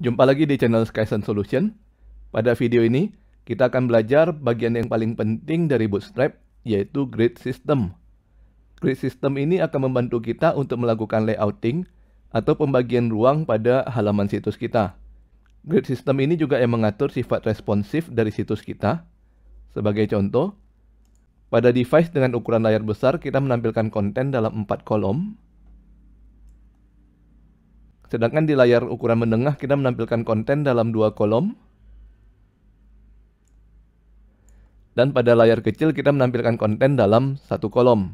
Jumpa lagi di channel Skysen Solution. Pada video ini, kita akan belajar bagian yang paling penting dari Bootstrap, yaitu Grid System. Grid System ini akan membantu kita untuk melakukan layouting atau pembagian ruang pada halaman situs kita. Grid System ini juga yang mengatur sifat responsif dari situs kita. Sebagai contoh, pada device dengan ukuran layar besar, kita menampilkan konten dalam 4 kolom. Sedangkan di layar ukuran menengah kita menampilkan konten dalam 2 kolom. Dan pada layar kecil kita menampilkan konten dalam 1 kolom.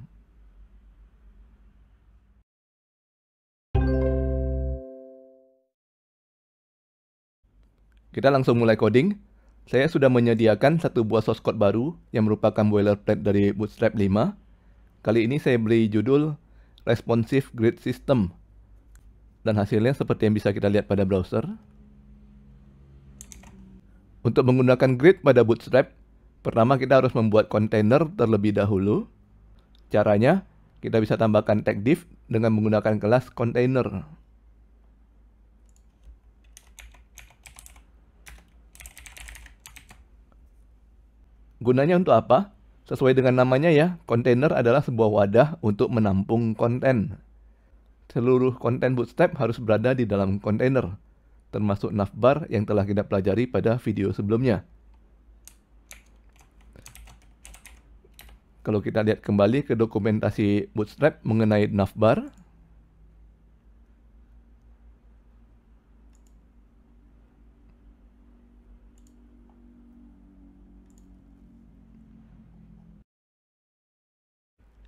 Kita langsung mulai coding. Saya sudah menyediakan satu buah source code baru yang merupakan boilerplate dari Bootstrap 5. Kali ini saya beri judul Responsive Grid System. Dan hasilnya seperti yang bisa kita lihat pada browser. Untuk menggunakan grid pada Bootstrap, pertama kita harus membuat kontainer terlebih dahulu. Caranya, kita bisa tambahkan tag div dengan menggunakan kelas container. Gunanya untuk apa? Sesuai dengan namanya ya, kontainer adalah sebuah wadah untuk menampung konten. Seluruh konten Bootstrap harus berada di dalam kontainer, termasuk navbar yang telah kita pelajari pada video sebelumnya. Kalau kita lihat kembali ke dokumentasi Bootstrap mengenai navbar,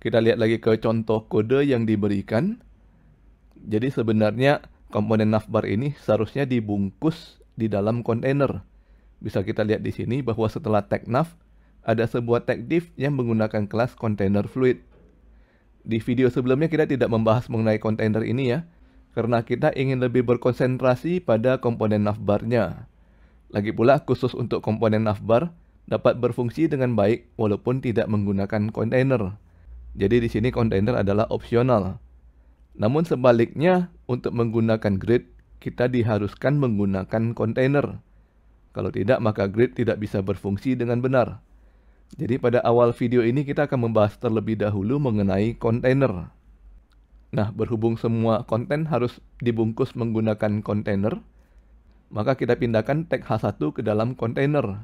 kita lihat lagi ke contoh kode yang diberikan. Jadi sebenarnya komponen navbar ini seharusnya dibungkus di dalam kontainer. Bisa kita lihat di sini bahwa setelah tag nav, ada sebuah tag div yang menggunakan kelas container fluid. Di video sebelumnya kita tidak membahas mengenai kontainer ini ya, karena kita ingin lebih berkonsentrasi pada komponen navbarnya. Lagi pula khusus untuk komponen navbar dapat berfungsi dengan baik walaupun tidak menggunakan kontainer. Jadi di sini kontainer adalah opsional. Namun sebaliknya, untuk menggunakan grid, kita diharuskan menggunakan kontainer. Kalau tidak, maka grid tidak bisa berfungsi dengan benar. Jadi pada awal video ini kita akan membahas terlebih dahulu mengenai kontainer. Nah, berhubung semua konten harus dibungkus menggunakan kontainer, maka kita pindahkan tag H1 ke dalam kontainer.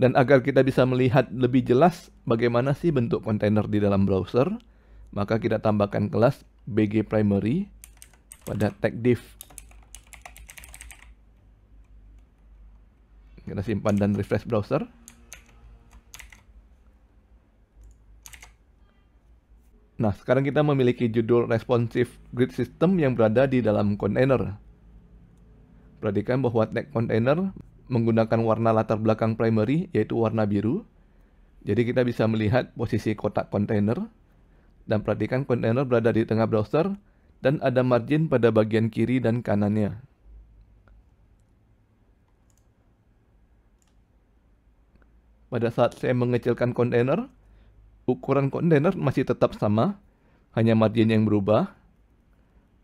Dan agar kita bisa melihat lebih jelas bagaimana sih bentuk kontainer di dalam browser, maka kita tambahkan kelas bgPrimary pada tag div. Kita simpan dan refresh browser. Nah, sekarang kita memiliki judul Responsive Grid System yang berada di dalam kontainer. Perhatikan bahwa tag kontainer menggunakan warna latar belakang primary, yaitu warna biru. Jadi kita bisa melihat posisi kotak kontainer. Dan perhatikan kontainer berada di tengah browser dan ada margin pada bagian kiri dan kanannya. Pada saat saya mengecilkan kontainer, ukuran kontainer masih tetap sama, hanya margin yang berubah.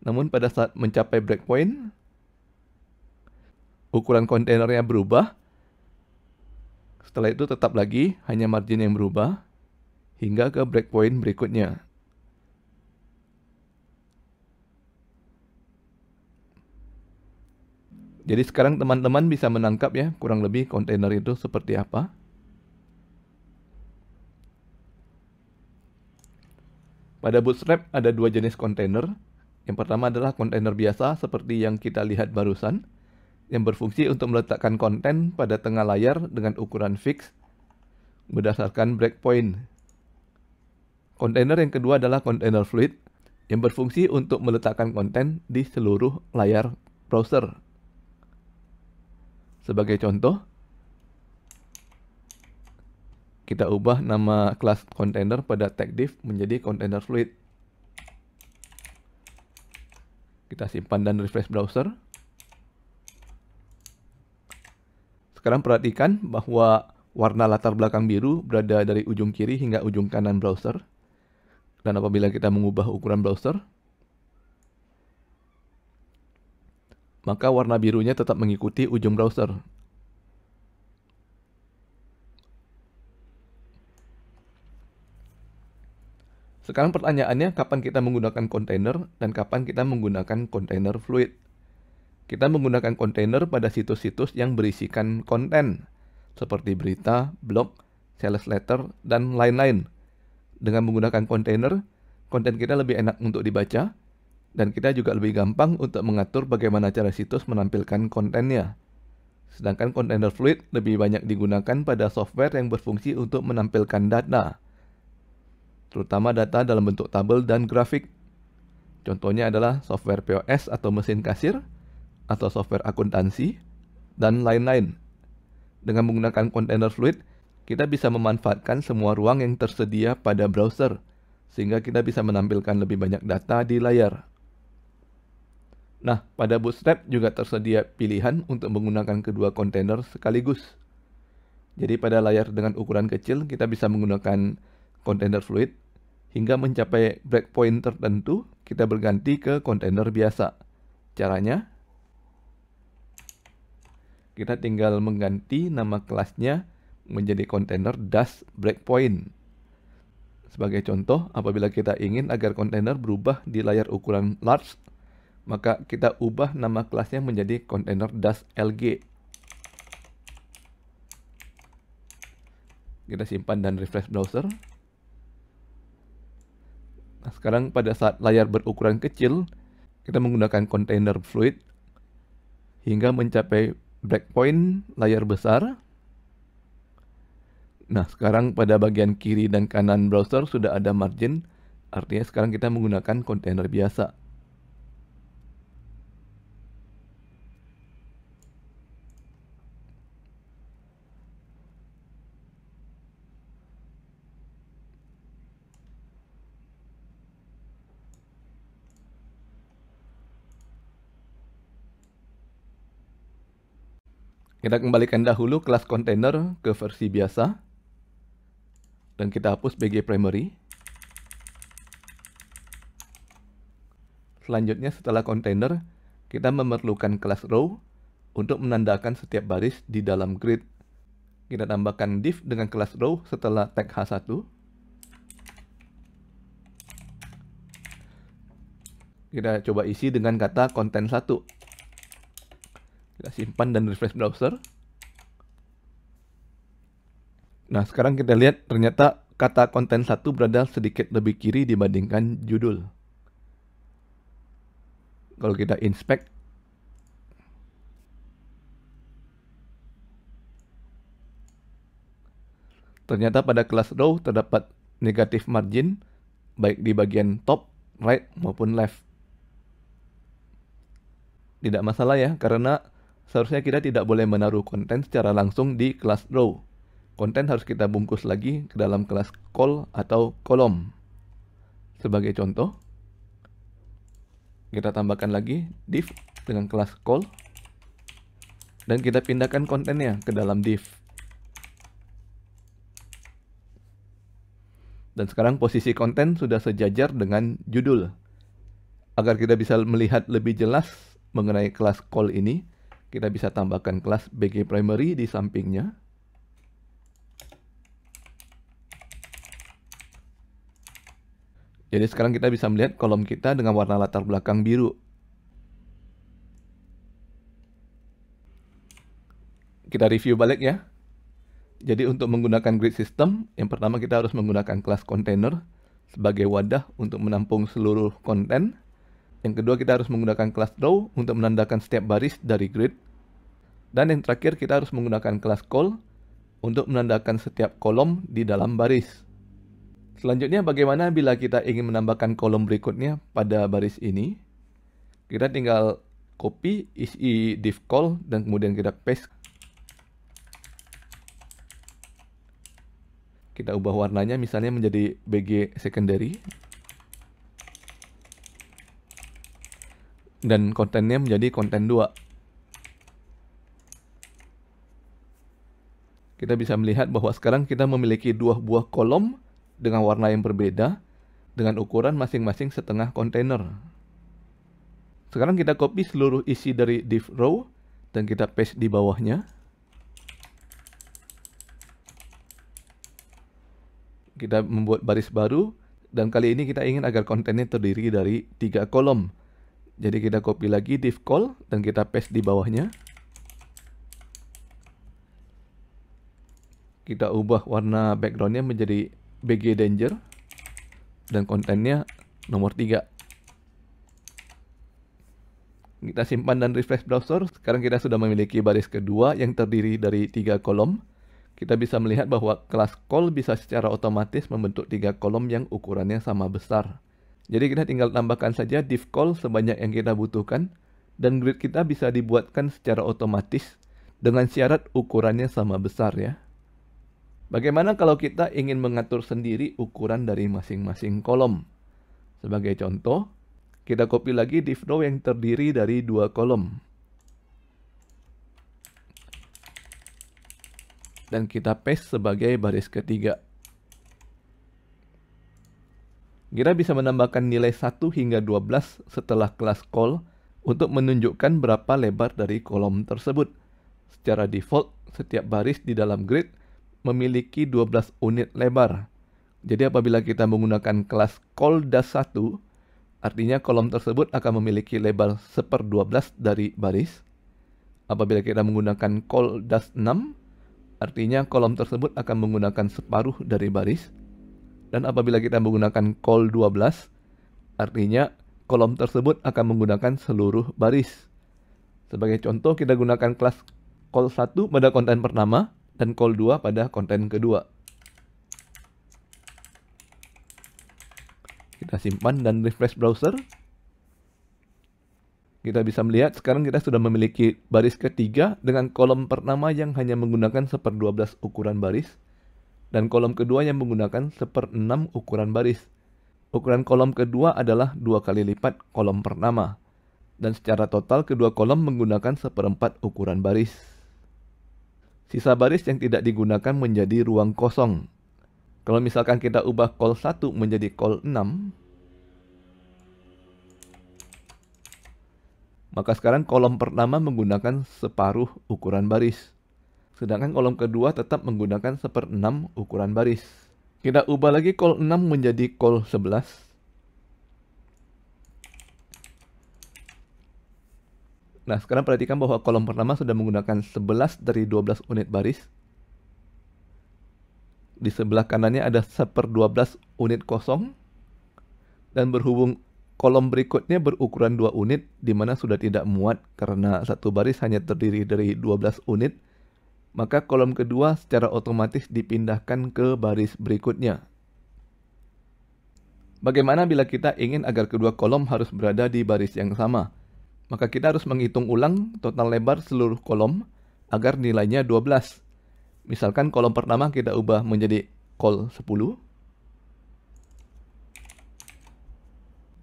Namun pada saat mencapai breakpoint, ukuran kontainernya berubah. Setelah itu tetap lagi hanya margin yang berubah hingga ke breakpoint berikutnya. Jadi sekarang teman-teman bisa menangkap ya kurang lebih kontainer itu seperti apa. Pada Bootstrap ada dua jenis kontainer. Yang pertama adalah kontainer biasa seperti yang kita lihat barusan, yang berfungsi untuk meletakkan konten pada tengah layar dengan ukuran fix berdasarkan breakpoint. Kontainer yang kedua adalah kontainer fluid yang berfungsi untuk meletakkan konten di seluruh layar browser. Sebagai contoh, kita ubah nama kelas kontainer pada tag div menjadi kontainer fluid. Kita simpan dan refresh browser. Sekarang perhatikan bahwa warna latar belakang biru berada dari ujung kiri hingga ujung kanan browser. Dan apabila kita mengubah ukuran browser, maka warna birunya tetap mengikuti ujung browser. Sekarang pertanyaannya, kapan kita menggunakan kontainer dan kapan kita menggunakan kontainer fluid? Kita menggunakan kontainer pada situs-situs yang berisikan konten, seperti berita, blog, sales letter, dan lain-lain. Dengan menggunakan kontainer, konten kita lebih enak untuk dibaca, dan kita juga lebih gampang untuk mengatur bagaimana cara situs menampilkan kontennya. Sedangkan kontainer fluid lebih banyak digunakan pada software yang berfungsi untuk menampilkan data, terutama data dalam bentuk tabel dan grafik. Contohnya adalah software POS atau mesin kasir, atau software akuntansi, dan lain-lain. Dengan menggunakan kontainer fluid, kita bisa memanfaatkan semua ruang yang tersedia pada browser, sehingga kita bisa menampilkan lebih banyak data di layar. Nah, pada Bootstrap juga tersedia pilihan untuk menggunakan kedua kontainer sekaligus. Jadi pada layar dengan ukuran kecil, kita bisa menggunakan kontainer fluid, hingga mencapai breakpoint tertentu, kita berganti ke kontainer biasa. Caranya, kita tinggal mengganti nama kelasnya menjadi kontainer dash breakpoint. Sebagai contoh, apabila kita ingin agar kontainer berubah di layar ukuran large, maka kita ubah nama kelasnya menjadi kontainer dash lg. Kita simpan dan refresh browser. Nah, sekarang pada saat layar berukuran kecil, kita menggunakan kontainer fluid hingga mencapai breakpoint layar besar. Nah, sekarang pada bagian kiri dan kanan browser sudah ada margin, artinya sekarang kita menggunakan kontainer biasa. Kita kembalikan dahulu kelas kontainer ke versi biasa, dan kita hapus BG primary. Selanjutnya setelah kontainer, kita memerlukan kelas row untuk menandakan setiap baris di dalam grid. Kita tambahkan div dengan kelas row setelah tag H1. Kita coba isi dengan kata konten 1. Kita simpan dan refresh browser. Nah, sekarang kita lihat ternyata kata konten 1 berada sedikit lebih kiri dibandingkan judul. Kalau kita inspect, ternyata pada kelas row terdapat negatif margin baik di bagian top, right maupun left. Tidak masalah ya, karena seharusnya kita tidak boleh menaruh konten secara langsung di kelas row. Konten harus kita bungkus lagi ke dalam kelas call atau kolom. Sebagai contoh, kita tambahkan lagi div dengan kelas call, dan kita pindahkan kontennya ke dalam div. Dan sekarang posisi konten sudah sejajar dengan judul. Agar kita bisa melihat lebih jelas mengenai kelas call ini, kita bisa tambahkan kelas BG primary di sampingnya. Jadi sekarang kita bisa melihat kolom kita dengan warna latar belakang biru. Kita review balik ya. Jadi untuk menggunakan grid system, yang pertama kita harus menggunakan kelas container sebagai wadah untuk menampung seluruh konten. Yang kedua, kita harus menggunakan kelas row untuk menandakan setiap baris dari grid. Dan yang terakhir, kita harus menggunakan kelas call untuk menandakan setiap kolom di dalam baris. Selanjutnya, bagaimana bila kita ingin menambahkan kolom berikutnya pada baris ini? Kita tinggal copy isi div call dan kemudian kita paste. Kita ubah warnanya misalnya menjadi BG secondary. Dan kontennya menjadi konten 2. Kita bisa melihat bahwa sekarang kita memiliki 2 buah kolom dengan warna yang berbeda, dengan ukuran masing-masing setengah kontainer. Sekarang kita copy seluruh isi dari div row dan kita paste di bawahnya. Kita membuat baris baru dan kali ini kita ingin agar kontennya terdiri dari 3 kolom. Jadi kita copy lagi div call dan kita paste di bawahnya. Kita ubah warna backgroundnya menjadi BG Danger dan kontennya nomor 3. Kita simpan dan refresh browser. Sekarang kita sudah memiliki baris kedua yang terdiri dari 3 kolom. Kita bisa melihat bahwa kelas call bisa secara otomatis membentuk 3 kolom yang ukurannya sama besar. Jadi kita tinggal tambahkan saja div call sebanyak yang kita butuhkan dan grid kita bisa dibuatkan secara otomatis dengan syarat ukurannya sama besar ya. Bagaimana kalau kita ingin mengatur sendiri ukuran dari masing-masing kolom? Sebagai contoh, kita copy lagi div row yang terdiri dari 2 kolom. Dan kita paste sebagai baris ketiga. Kita bisa menambahkan nilai 1 hingga 12 setelah kelas call untuk menunjukkan berapa lebar dari kolom tersebut. Secara default, setiap baris di dalam grid memiliki 12 unit lebar. Jadi apabila kita menggunakan kelas call -1, artinya kolom tersebut akan memiliki lebar 1/12 dari baris. Apabila kita menggunakan call -6, artinya kolom tersebut akan menggunakan separuh dari baris. Dan apabila kita menggunakan call 12, artinya kolom tersebut akan menggunakan seluruh baris. Sebagai contoh, kita gunakan kelas call 1 pada konten pertama dan call 2 pada konten kedua. Kita simpan dan refresh browser. Kita bisa melihat sekarang kita sudah memiliki baris ketiga dengan kolom pertama yang hanya menggunakan 1/12 ukuran baris dan kolom kedua yang menggunakan 1/6 ukuran baris. Ukuran kolom kedua adalah 2 kali lipat kolom pertama dan secara total kedua kolom menggunakan 1/4 ukuran baris. Sisa baris yang tidak digunakan menjadi ruang kosong. Kalau misalkan kita ubah call 1 menjadi call 6, maka sekarang kolom pertama menggunakan separuh ukuran baris. Sedangkan kolom kedua tetap menggunakan 1/6 ukuran baris. Kita ubah lagi call 6 menjadi call 11. Nah, sekarang perhatikan bahwa kolom pertama sudah menggunakan 11 dari 12 unit baris. Di sebelah kanannya ada 1/12 unit kosong. Dan berhubung kolom berikutnya berukuran 2 unit, di mana sudah tidak muat karena satu baris hanya terdiri dari 12 unit, maka kolom kedua secara otomatis dipindahkan ke baris berikutnya. Bagaimana bila kita ingin agar kedua kolom harus berada di baris yang sama? Maka kita harus menghitung ulang total lebar seluruh kolom agar nilainya 12. Misalkan kolom pertama kita ubah menjadi call 10.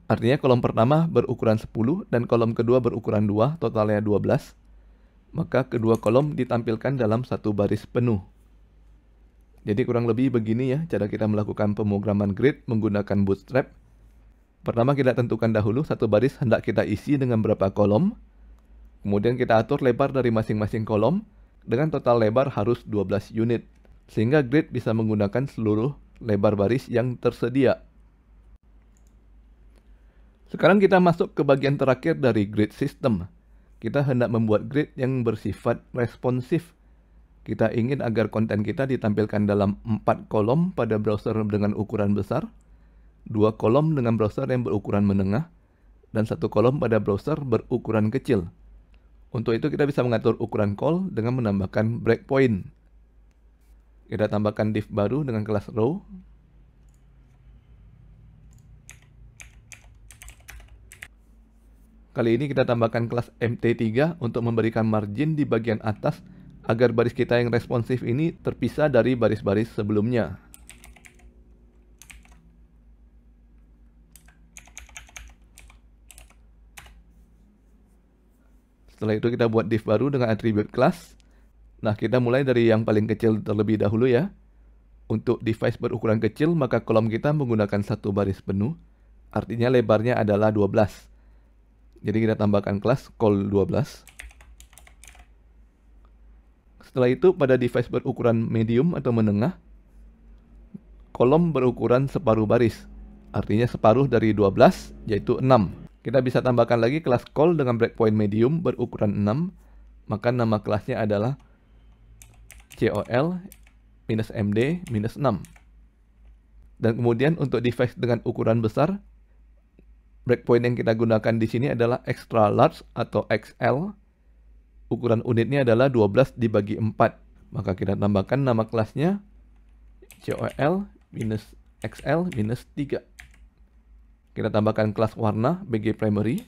Artinya kolom pertama berukuran 10 dan kolom kedua berukuran 2, totalnya 12. Maka kedua kolom ditampilkan dalam satu baris penuh. Jadi kurang lebih begini ya cara kita melakukan pemrograman grid menggunakan Bootstrap. Pertama kita tentukan dahulu satu baris hendak kita isi dengan berapa kolom. Kemudian kita atur lebar dari masing-masing kolom dengan total lebar harus 12 unit. Sehingga grid bisa menggunakan seluruh lebar baris yang tersedia. Sekarang kita masuk ke bagian terakhir dari grid system. Kita hendak membuat grid yang bersifat responsif. Kita ingin agar konten kita ditampilkan dalam 4 kolom pada browser dengan ukuran besar, 2 kolom dengan browser yang berukuran menengah, dan 1 kolom pada browser berukuran kecil. Untuk itu kita bisa mengatur ukuran call dengan menambahkan breakpoint. Kita tambahkan div baru dengan kelas row. Kali ini kita tambahkan kelas mt3 untuk memberikan margin di bagian atas agar baris kita yang responsif ini terpisah dari baris-baris sebelumnya. Setelah itu kita buat div baru dengan atribut class. Nah, kita mulai dari yang paling kecil terlebih dahulu ya. Untuk device berukuran kecil, maka kolom kita menggunakan satu baris penuh. Artinya lebarnya adalah 12. Jadi kita tambahkan kelas call12. Setelah itu pada device berukuran medium atau menengah, kolom berukuran separuh baris. Artinya separuh dari 12 yaitu 6. Kita bisa tambahkan lagi kelas call dengan breakpoint medium berukuran 6. Maka nama kelasnya adalah col-md-6. Dan kemudian untuk device dengan ukuran besar, breakpoint yang kita gunakan di sini adalah extra large atau XL. Ukuran unitnya adalah 12 dibagi 4. Maka kita tambahkan nama kelasnya col-XL-3. Kita tambahkan kelas warna BG primary.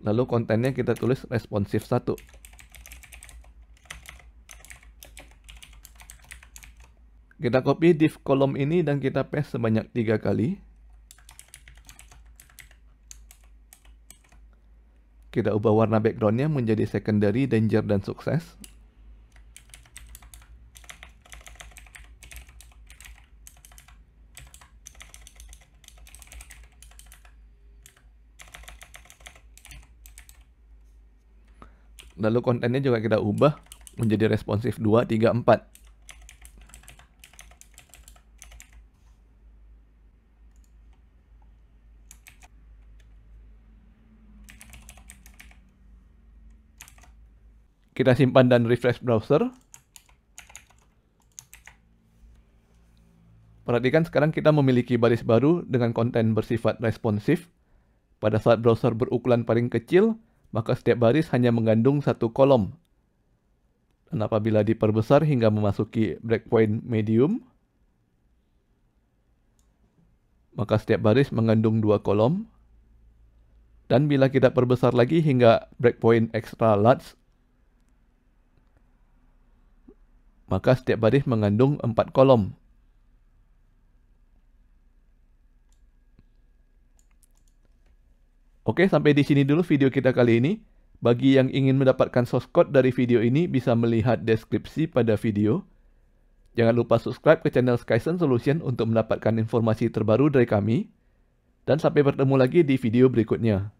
Lalu kontennya kita tulis responsive 1. Kita copy div kolom ini dan kita paste sebanyak 3 kali. Kita ubah warna backgroundnya menjadi secondary, danger, dan sukses. Lalu kontennya juga kita ubah menjadi responsif 2, 3, 4. Kita simpan dan refresh browser. Perhatikan sekarang kita memiliki baris baru dengan konten bersifat responsif. Pada saat browser berukuran paling kecil, maka setiap baris hanya mengandung satu kolom. Dan apabila diperbesar hingga memasuki breakpoint medium, maka setiap baris mengandung 2 kolom. Dan bila kita perbesar lagi hingga breakpoint extra large, maka setiap baris mengandung 4 kolom. Oke, sampai di sini dulu video kita kali ini. Bagi yang ingin mendapatkan source code dari video ini bisa melihat deskripsi pada video. Jangan lupa subscribe ke channel Skysen Solution untuk mendapatkan informasi terbaru dari kami. Dan sampai bertemu lagi di video berikutnya.